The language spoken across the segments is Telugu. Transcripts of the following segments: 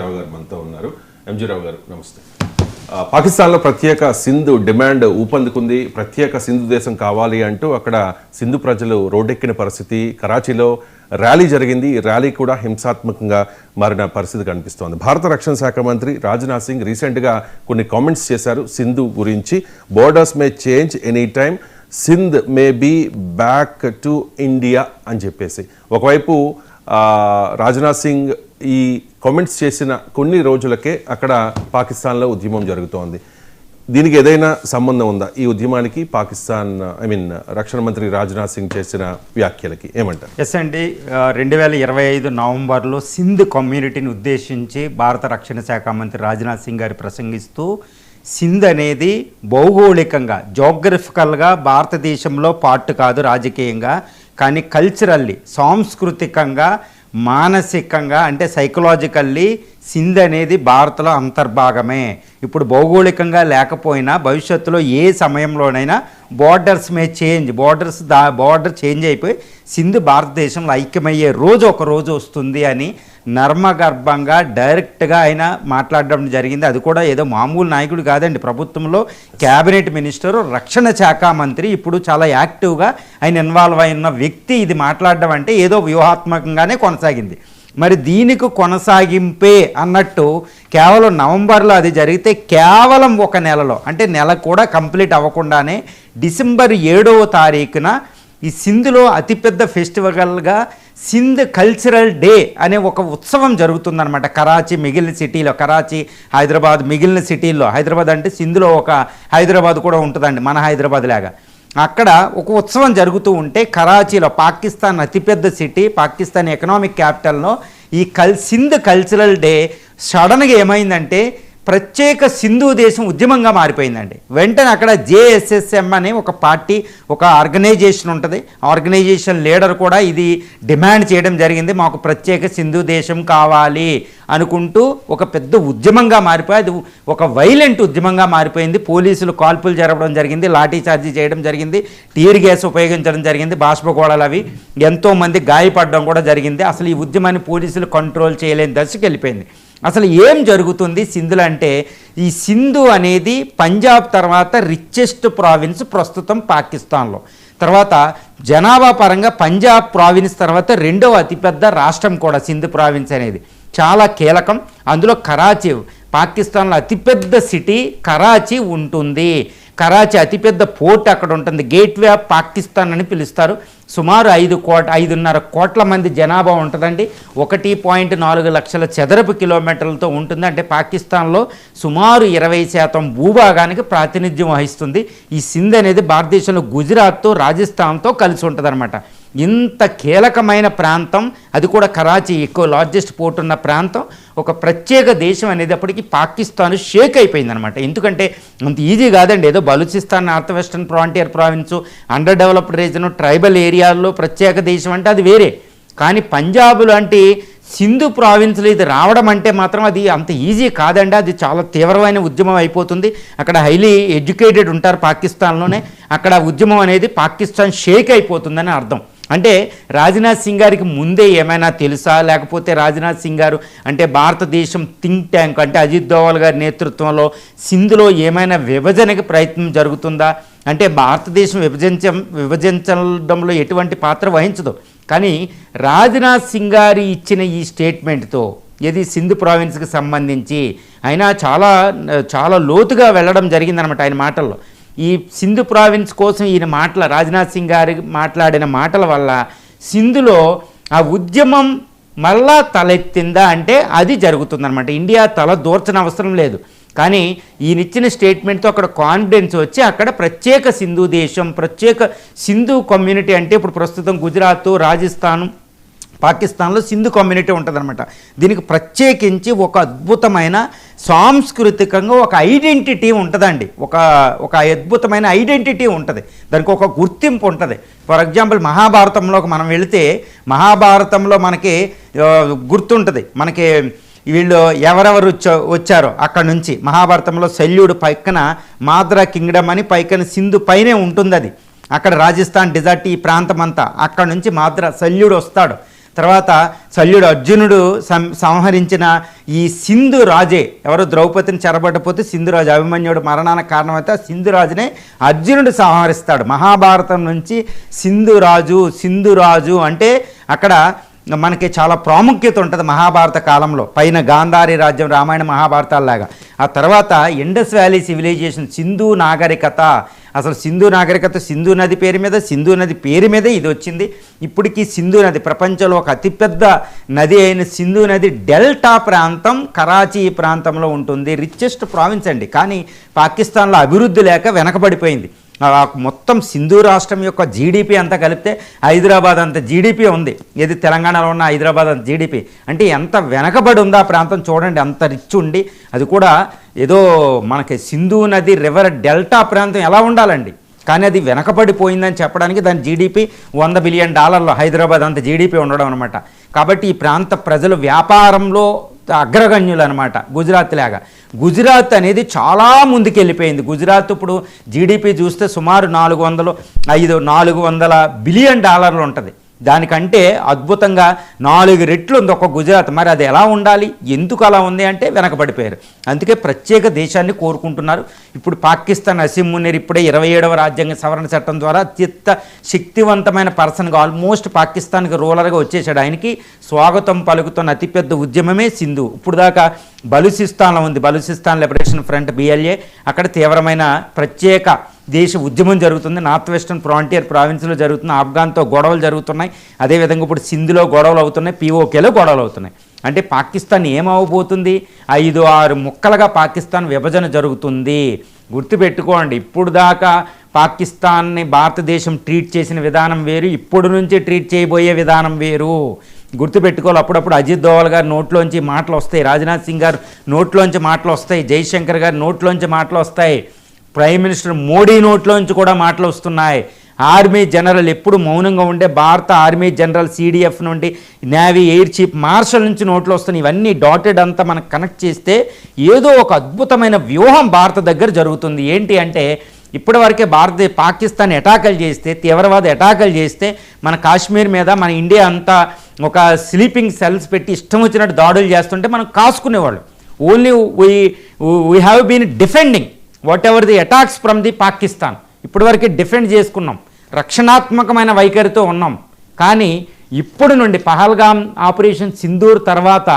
రావు గారు మనతో ఉన్నారు. ఎంజీ రావు గారు నమస్తే. పాకిస్తాన్లో ప్రత్యేక సింధు డిమాండ్ ఊపందుకుంది. ప్రత్యేక సింధు దేశం కావాలి అంటూ అక్కడ సింధు ప్రజలు రోడ్డెక్కిన పరిస్థితి. కరాచీలో ర్యాలీ జరిగింది. ఈ ర్యాలీ కూడా హింసాత్మకంగా మారిన పరిస్థితి కనిపిస్తోంది. భారత రక్షణ శాఖ మంత్రి రాజ్నాథ్ సింగ్ రీసెంట్గా కొన్ని కామెంట్స్ చేశారు సింధు గురించి. Borders may change any time, Sindh may be back to India అని చెప్పేసి. ఒకవైపు రాజ్నాథ్ సింగ్ ఈ కామెంట్స్ చేసిన కొన్ని రోజులకే అక్కడ పాకిస్తాన్లో ఉద్యమం జరుగుతోంది. దీనికి ఏదైనా సంబంధం ఉందా ఈ ఉద్యమానికి, పాకిస్తాన్ రక్షణ మంత్రి రాజ్నాథ్ సింగ్ చేసిన వ్యాఖ్యలకి ఏమంటారు? ఎస్ అండి, 2025 నవంబర్లో సింధ్ కమ్యూనిటీని ఉద్దేశించి భారత రక్షణ శాఖ మంత్రి రాజ్నాథ్ సింగ్ గారు ప్రసంగిస్తూ సింధ్ అనేది భౌగోళికంగా జోగ్రఫికల్గా భారతదేశంలో పార్ట్ కాదు రాజకీయంగా, కానీ కల్చరల్లీ సాంస్కృతికంగా మానసికంగా అంటే సైకలాజికల్లీ సింధ్ అనేది భారత్లో అంతర్భాగమే. ఇప్పుడు భౌగోళికంగా లేకపోయినా భవిష్యత్తులో ఏ సమయంలోనైనా borders may change, border change అయిపోయి సింధ్ భారతదేశంలో ఐక్యమయ్యే రోజు ఒక రోజు వస్తుంది అని నర్మగర్భంగా డైరెక్ట్గా ఆయన మాట్లాడడం జరిగింది. అది కూడా ఏదో మామూలు నాయకుడు కాదండి, ప్రభుత్వంలో క్యాబినెట్ మినిస్టరు, రక్షణ శాఖ మంత్రి, ఇప్పుడు చాలా యాక్టివ్గా ఆయన ఇన్వాల్వ్ అయిన వ్యక్తి ఇది మాట్లాడడం అంటే ఏదో వ్యూహాత్మకంగానే కొనసాగింది. మరి దీనికి కొనసాగింపే అన్నట్టు కేవలం నవంబర్లో అది జరిగితే కేవలం ఒక నెలలో, అంటే నెల కూడా కంప్లీట్ అవ్వకుండానే డిసెంబర్ 7వ తారీఖున ఈ సింధ్లో అతిపెద్ద ఫెస్టివల్గా సింధ్ కల్చరల్ డే అనే ఒక ఉత్సవం జరుగుతుందన్నమాట. కరాచీ మిగిలిన సిటీలో, కరాచీ హైదరాబాద్ మిగిలిన సిటీల్లో, హైదరాబాద్ అంటే సింధ్లో ఒక హైదరాబాద్ కూడా ఉంటుందండి మన హైదరాబాద్ లాగా. అక్కడ ఒక ఉత్సవం జరుగుతూ ఉంటే కరాచీలో, పాకిస్తాన్ అతిపెద్ద సిటీ, పాకిస్తాన్ ఎకనామిక్ క్యాపిటల్లో ఈ సింధ్ కల్చరల్ డే సడన్గా ఏమైందంటే ప్రత్యేక సింధు దేశం ఉద్యమంగా మారిపోయిందండి. వెంటనే అక్కడ జేఎస్ఎస్ఎం అనే ఒక పార్టీ, ఒక ఆర్గనైజేషన్ ఉంటుంది. ఆర్గనైజేషన్ లీడర్ కూడా ఇది డిమాండ్ చేయడం జరిగింది, మాకు ప్రత్యేక సింధు దేశం కావాలి అనుకుంటూ ఒక పెద్ద ఉద్యమంగా మారిపోయి అది ఒక వైలెంట్ ఉద్యమంగా మారిపోయింది. పోలీసులు కాల్పులు జరపడం జరిగింది, లాఠీ చార్జీ చేయడం జరిగింది, టీర్ గ్యాస్ ఉపయోగించడం జరిగింది, బాష్పగోళాలు అవి, ఎంతోమంది గాయపడడం కూడా జరిగింది. అసలు ఈ ఉద్యమాన్ని పోలీసులు కంట్రోల్ చేయలేని దశకి వెళ్ళిపోయింది. అసలు ఏం జరుగుతుంది సింధులో అంటే, ఈ సింధు అనేది పంజాబ్ తర్వాత రిచెస్ట్ ప్రావిన్స్ ప్రస్తుతం పాకిస్తాన్లో. తర్వాత జనాభా పరంగా పంజాబ్ ప్రావిన్స్ తర్వాత 2వ అతిపెద్ద రాష్ట్రం కూడా సింధు ప్రావిన్స్ అనేది. చాలా కీలకం. అందులో కరాచీ, పాకిస్తాన్లో అతిపెద్ద సిటీ కరాచీ ఉంటుంది. కరాచీ అతిపెద్ద పోర్ట్ అక్కడ ఉంటుంది, గేట్వే ఆఫ్ పాకిస్తాన్ అని పిలుస్తారు. సుమారు 5.5 కోట్ల మంది జనాభా ఉంటుందండి. 1.4 లక్షల చదరపు కిలోమీటర్లతో ఉంటుంది. అంటే పాకిస్తాన్లో సుమారు 20% భూభాగానికి ప్రాతినిధ్యం వహిస్తుంది. ఈ సింధ్ అనేది భారతదేశంలో గుజరాత్తో, రాజస్థాన్తో కలిసి ఉంటుంది అనమాట. ఇంత కీలకమైన ప్రాంతం, అది కూడా కరాచీ ఎక్కువ లార్జెస్ట్ పోర్ట్ ఉన్న ప్రాంతం, ఒక ప్రత్యేక దేశం అనేది అప్పటికి పాకిస్తాన్ షేక్ అయిపోయిందనమాట. ఎందుకంటే అంత ఈజీ కాదండి, ఏదో Balochistan, north western frontier province, under developed reason, tribal ఏరియాల్లో ప్రత్యేక దేశం అంటే అది వేరే. కానీ పంజాబ్ లాంటి సింధు ప్రావిన్స్లో ఇది రావడం అంటే మాత్రం అది అంత ఈజీ కాదండి. అది చాలా తీవ్రమైన ఉద్యమం అయిపోతుంది. అక్కడ హైలీ ఎడ్యుకేటెడ్ ఉంటారు పాకిస్తాన్లోనే. అక్కడ ఉద్యమం అనేది పాకిస్తాన్ షేక్ అయిపోతుందని అర్థం. అంటే రాజ్నాథ్ సింగ్ గారికి ముందే ఏమైనా తెలుసా, లేకపోతే రాజ్నాథ్ సింగ్ గారు అంటే భారతదేశం థింక్ ట్యాంక్ అంటే అజిత్ దోవల్ గారి నేతృత్వంలో సింధులో ఏమైనా విభజనకి ప్రయత్నం జరుగుతుందా అంటే, భారతదేశం విభజించడంలో ఎటువంటి పాత్ర వహించదు. కానీ రాజ్నాథ్ సింగ్ గారు ఇచ్చిన ఈ స్టేట్మెంట్తో ఇది సింధు ప్రావిన్స్కి సంబంధించి ఆయన చాలా లోతుగా వెళ్ళడం జరిగిందనమాట ఆయన మాటల్లో. ఈ సింధు ప్రావిన్స్ కోసం ఈయన రాజ్నాథ్ సింగ్ గారి మాట్లాడిన మాటల వల్ల సింధులో ఆ ఉద్యమం మళ్ళా తలెత్తిందా అంటే అది జరుగుతుందన్నమాట. ఇండియా తల దూర్చని అవసరం లేదు, కానీ ఈయన ఇచ్చిన స్టేట్మెంట్తో అక్కడ కాన్ఫిడెన్స్ వచ్చి అక్కడ ప్రత్యేక సింధు దేశం, ప్రత్యేక సింధు కమ్యూనిటీ అంటే ఇప్పుడు ప్రస్తుతం గుజరాత్, రాజస్థాన్, పాకిస్తాన్లో సింధు కమ్యూనిటీ ఉంటుందన్నమాట. దీనికి ప్రత్యేకించి ఒక అద్భుతమైన సాంస్కృతికంగా ఒక ఐడెంటిటీ ఉంటుందండి. ఒక అద్భుతమైన ఐడెంటిటీ ఉంటుంది, దానికి ఒక గుర్తింపు ఉంటుంది. ఫర్ ఎగ్జాంపుల్ మహాభారతంలోకి మనం వెళితే, మహాభారతంలో మనకి గుర్తుంటుంది, మనకి వీళ్ళు ఎవరెవరు వచ్చారో అక్కడ నుంచి. మహాభారతంలో శల్యుడు పైకన మాద్రా కింగ్డమ్ అని పైకన సింధు పైనే ఉంటుంది. అది అక్కడ రాజస్థాన్ డిజర్ట్ ఈ ప్రాంతం అంతా, అక్కడ నుంచి మాద్రా శల్యుడు వస్తాడు. తర్వాత శల్యుడు అర్జునుడు సంహరించిన ఈ సింధు రాజే, ఎవరో ద్రౌపదిని చెరబట్టపోతే సింధు రాజు అభిమన్యుడు మరణానికి కారణమైతే ఆ సింధు రాజునే అర్జునుడు సంహరిస్తాడు. మహాభారతం నుంచి సింధు రాజు అంటే అక్కడ మనకి చాలా ప్రాముఖ్యత ఉంటుంది మహాభారత కాలంలో. పైన గాంధారి రాజ్యం, రామాయణ మహాభారతాల్లాగా. ఆ తర్వాత ఇండస్ వ్యాలీ సివిలైజేషన్, సింధు నాగరికత. అసలు సింధు నాగరికత సింధు నది పేరు మీదే ఇది వచ్చింది. ఇప్పటికీ సింధు నది ప్రపంచంలో ఒక అతిపెద్ద నది అయిన సింధు నది డెల్టా ప్రాంతం కరాచీ ప్రాంతంలో ఉంటుంది. రిచెస్ట్ ప్రావిన్స్ అండి. కానీ పాకిస్తాన్లో అభివృద్ధి లేక వెనకబడిపోయింది. మొత్తం సింధు రాష్ట్రం యొక్క జీడిపి అంతా కలిపితే హైదరాబాద్ అంత జీడిపి ఉంది. ఏది తెలంగాణలో ఉన్న హైదరాబాద్ అంత జీడిపి అంటే ఎంత వెనకబడి ఉందో ఆ ప్రాంతం చూడండి. అంత రిచ్ ఉండి అది కూడా ఏదో మనకి సింధు నది రివర్ డెల్టా ప్రాంతం ఎలా ఉండాలండి, కానీ అది వెనకబడిపోయిందని చెప్పడానికి దాని జీడిపి $100 బిలియన్, హైదరాబాద్ అంత జీడిపి ఉండడం అనమాట. కాబట్టి ఈ ప్రాంత ప్రజలు వ్యాపారంలో అగ్రగణ్యులు అనమాట. గుజరాత్ లాగా గుజరాత్ అనేది చాలా ముందుకు వెళ్ళిపోయింది. గుజరాత్ ఇప్పుడు జీడిపి చూస్తే సుమారు $400 బిలియన్ ఉంటుంది. దానికంటే అద్భుతంగా 4 రెట్లు ఉంది ఒక గుజరాత్. మరి అది ఎలా ఉండాలి, ఎందుకు అలా ఉంది అంటే వెనకబడిపోయారు. అందుకే ప్రత్యేక దేశాన్ని కోరుకుంటున్నారు. ఇప్పుడు పాకిస్తాన్ అసీం మునీర్ ఇప్పుడే 27వ రాజ్యాంగ సవరణ చట్టం ద్వారా అత్యంత శక్తివంతమైన పర్సన్గా ఆల్మోస్ట్ పాకిస్తాన్కి రూలర్గా వచ్చేసాడు. ఆయనకి స్వాగతం పలుకుతున్న అతిపెద్ద ఉద్యమమే సింధు. ఇప్పుడు దాకా బలూచిస్తాన్లో ఉంది, బలూచిస్తాన్ లిబరేషన్ ఫ్రంట్ BLA. అక్కడ తీవ్రమైన ప్రత్యేక దేశ ఉద్యమం జరుగుతుంది. నార్త్ వెస్టర్న్ ఫ్రాంటియర్ ప్రావిన్స్లో జరుగుతుంది. ఆఫ్ఘన్తో గొడవలు జరుగుతున్నాయి. అదేవిధంగా ఇప్పుడు సింధులో గొడవలు అవుతున్నాయి, POKలో గొడవలు అవుతున్నాయి. అంటే పాకిస్తాన్ ఏమవబోతుంది, 5-6 ముక్కలుగా పాకిస్తాన్ విభజన జరుగుతుంది. గుర్తుపెట్టుకోండి, ఇప్పుడు దాకా పాకిస్తాన్ని భారతదేశం ట్రీట్ చేసిన విధానం వేరు, ఇప్పుడు నుంచి ట్రీట్ చేయబోయే విధానం వేరు. గుర్తుపెట్టుకోవాలి. అప్పుడప్పుడు అజిత్ దోవల్ గారి నోట్లోంచి మాటలు వస్తాయి, రాజ్నాథ్ సింగ్ గారు నోట్లోంచి మాటలు వస్తాయి, జైశంకర్ గారి నోట్లోంచి మాటలు వస్తాయి, ప్రైమ్ మినిస్టర్ మోడీ నోట్లోంచి కూడా మాటలు వస్తున్నాయి. ఆర్మీ జనరల్ ఎప్పుడు మౌనంగా ఉండే భారత ఆర్మీ జనరల్, CDF నుండి నేవీ ఎయిర్ చీఫ్ మార్షల్ నుంచి నోట్లు వస్తున్నాయి. ఇవన్నీ డాటెడ్ అంతా మనకు కనెక్ట్ చేస్తే ఏదో ఒక అద్భుతమైన వ్యూహం భారత దగ్గర జరుగుతుంది. ఏంటి అంటే ఇప్పటివరకే పాకిస్తాన్ అటాకులు చేస్తే, తీవ్రవాద అటాకులు చేస్తే మన కాశ్మీర్ మీద మన ఇండియా అంతా ఒక స్లీపింగ్ సెల్స్ పెట్టి ఇష్టం వచ్చినట్టు దాడులు చేస్తుంటే మనం కాసుకునేవాళ్ళు. Only we have been defending whatever the attacks from the Pakistan. ఇప్పటివరకు డిఫెండ్ చేసుకున్నాం, రక్షణాత్మకమైన వైఖరితో ఉన్నాం. కానీ ఇప్పుడు నుండి పహల్గామ్ ఆపరేషన్ సింధూర్ తర్వాత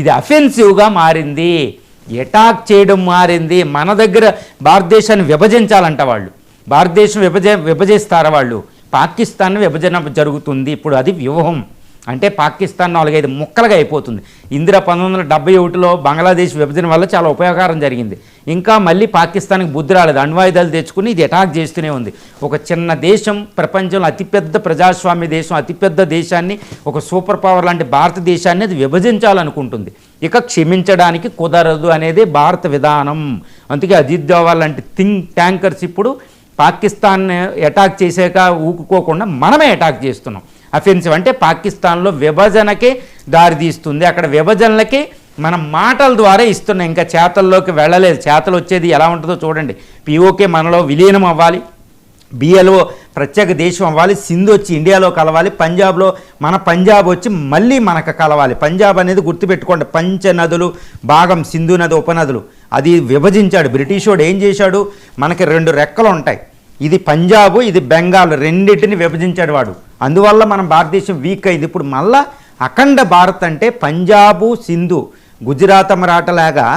ఇది అఫెన్సివ్గా మారింది, అటాక్ చేయడం మారింది. మన దగ్గర భారతదేశాన్ని విభజించాలంట వాళ్ళు, భారతదేశం విభజిస్తారా వాళ్ళు, పాకిస్తాన్ విభజన జరుగుతుంది. ఇప్పుడు అది వ్యూహం. అంటే పాకిస్తాన్ 4-5 ముక్కలుగా అయిపోతుంది. ఇందిరా 1971లో బంగ్లాదేశ్ విభజన వల్ల చాలా ఉపయోగకరం జరిగింది. ఇంకా మళ్ళీ పాకిస్తాన్కి బుద్ధి రాలేదు, అణ్వాయుధాలు తెచ్చుకుని ఇది అటాక్ చేస్తూనే ఉంది. ఒక చిన్న దేశం, ప్రపంచంలో అతిపెద్ద ప్రజాస్వామ్య దేశం, అతిపెద్ద దేశాన్ని, ఒక సూపర్ పవర్ లాంటి భారతదేశాన్ని అది విభజించాలనుకుంటుంది. ఇక క్షమించడానికి కుదరదు అనేది భారత విధానం. అందుకే అజిత్ దోవల్ లాంటి థింక్ ట్యాంకర్స్ ఇప్పుడు పాకిస్తాన్ అటాక్ చేసాక ఊరుకోకుండా మనమే అటాక్ చేస్తున్నాం. అఫెన్సివ్ అంటే పాకిస్తాన్లో విభజనకే దారితీస్తుంది. అక్కడ విభజనలకి మనం మాటల ద్వారా ఇస్తున్నాం, ఇంకా చేతల్లోకి వెళ్ళలేదు. చేతలు వచ్చేది ఎలా ఉంటుందో చూడండి. POK మనలో విలీనం అవ్వాలి, BLO ప్రత్యేక దేశం అవ్వాలి, సింధు వచ్చి ఇండియాలో కలవాలి, పంజాబ్లో మన పంజాబ్ వచ్చి మళ్ళీ మనకు కలవాలి. పంజాబ్ అనేది గుర్తుపెట్టుకోండి, పంచనదులు భాగం, సింధు నది ఉపనదులు, అది విభజించాడు బ్రిటిషోడు. ఏం చేశాడు, మనకి 2 రెక్కలు ఉంటాయి, ఇది పంజాబ్, ఇది బెంగాల్, రెండింటిని విభజించాడు వాడు. అందువల్ల మనం భారతదేశం వీక్ అయింది. ఇప్పుడు మళ్ళా అఖండ భారత్ అంటే పంజాబు, సింధు, గుజరాత్ మరాఠలాగా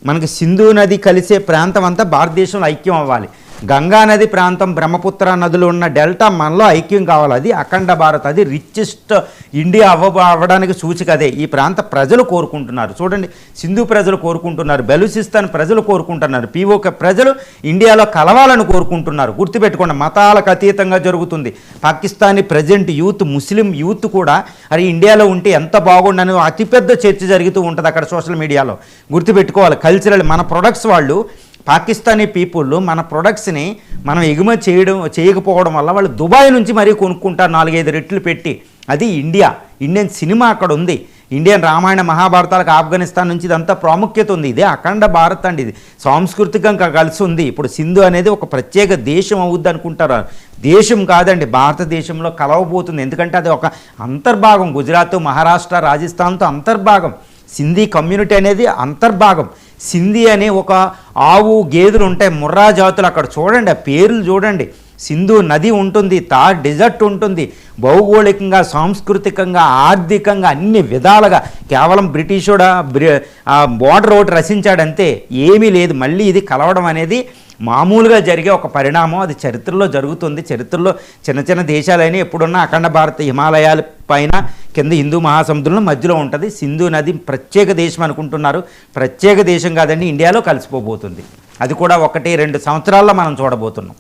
మనకి సింధు నది కలిసే ప్రాంతం అంతా భారతదేశంలో ఐక్యం అవ్వాలి. గంగా నది ప్రాంతం, బ్రహ్మపుత్ర నదులు ఉన్న డెల్టా మనలో ఐక్యం కావాలి. అది అఖండ భారత్, అది రిచెస్ట్ ఇండియా అవ్వడానికి సూచిక అదే. ఈ ప్రాంత ప్రజలు కోరుకుంటున్నారు. చూడండి, సింధు ప్రజలు కోరుకుంటున్నారు, బెలూచిస్తాన్ ప్రజలు కోరుకుంటున్నారు, POK ప్రజలు ఇండియాలో కలవాలని కోరుకుంటున్నారు. గుర్తుపెట్టుకోండి, మతాలకు అతీతంగా జరుగుతుంది. పాకిస్తానీ ప్రజెంట్ యూత్, ముస్లిం యూత్ కూడా అరే ఇండియాలో ఉంటే ఎంత బాగుండని అతిపెద్ద చర్చ జరుగుతూ ఉంటుంది అక్కడ సోషల్ మీడియాలో. గుర్తుపెట్టుకోవాలి, కల్చరల్ మన ప్రొడక్ట్స్ వాళ్ళు, పాకిస్తానీ పీపుల్ మన ప్రొడక్ట్స్ని మనం ఎగుమతి చేయకపోవడం వల్ల వాళ్ళు దుబాయ్ నుంచి మరీ కొనుక్కుంటారు 4-5 రెట్లు పెట్టి. అది ఇండియన్ సినిమా అక్కడ ఉంది. ఇండియన్ రామాయణ మహాభారతాలకు ఆఫ్ఘనిస్తాన్ నుంచి ఇదంతా ప్రాముఖ్యత ఉంది. ఇదే అఖండ భారత్ అండి, ఇది సాంస్కృతికంగా కలిసి ఉంది. ఇప్పుడు సింధు అనేది ఒక ప్రత్యేక దేశం అవుద్ది అనుకుంటారు, దేశం కాదండి, భారతదేశంలో కలవబోతుంది. ఎందుకంటే అది ఒక అంతర్భాగం, గుజరాత్, మహారాష్ట్ర, రాజస్థాన్తో అంతర్భాగం. సింధీ కమ్యూనిటీ అనేది అంతర్భాగం. సింధీ అనే ఒక ఆవు గేదెలు ఉంటాయి, ముర్రా జాతులు, అక్కడ చూడండి, ఆ పేర్లు చూడండి. సింధు నది ఉంటుంది, థార్ డెజర్ట్ ఉంటుంది. భౌగోళికంగా, సాంస్కృతికంగా, ఆర్థికంగా అన్ని విధాలుగా కేవలం బ్రిటిషోడ బోర్డర్ ఒకటి రచించాడంతే, ఏమీ లేదు. మళ్ళీ ఇది కలవడం అనేది మామూలుగా జరిగే ఒక పరిణామం, అది చరిత్రలో జరుగుతుంది. చరిత్రలో చిన్న చిన్న దేశాలైనా ఎప్పుడున్నా అఖండ భారత హిమాలయాల పైన కింద హిందూ మహాసముద్రంలో మధ్యలో ఉంటుంది. సింధు నది ప్రత్యేక దేశం అనుకుంటున్నారు, ప్రత్యేక దేశం కాదండి, ఇండియాలో కలిసిపోబోతుంది. అది కూడా 1-2 సంవత్సరాల్లో మనం చూడబోతున్నాం.